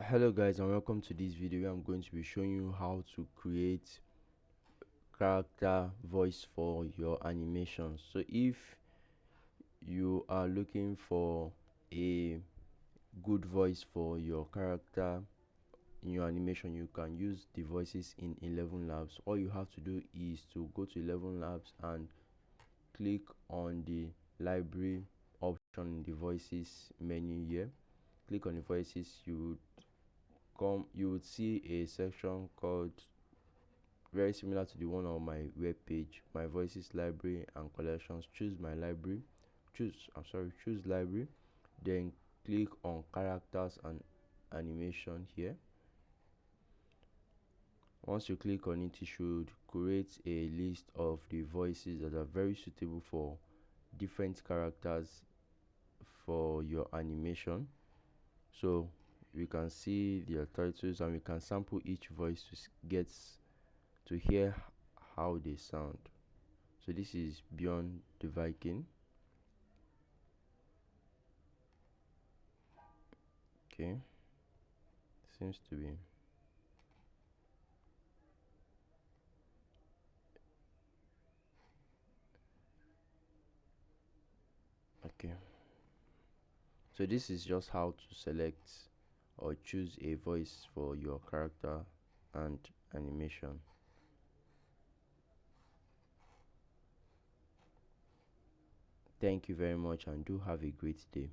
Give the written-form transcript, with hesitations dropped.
Hello guys, and welcome to this video where I'm going to be showing you how to create character voice for your animation. So if you are looking for a good voice for your character in your animation, you can use the voices in 11 labs. All you have to do is to go to 11 labs and click on the library option in the voices menu here. Click on the voices. You would see a section called, very similar to the one on my web page, my voices library and collections. Choose library, then click on characters and animation here. Once you click on it, it should create a list of the voices that are very suitable for different characters for your animation. So we can see their titles and we can sample each voice to get to hear how they sound. So this is Beyond the Viking. Okay, seems to be okay. So this is just how to select or choose a voice for your character and animation. Thank you very much and do have a great day.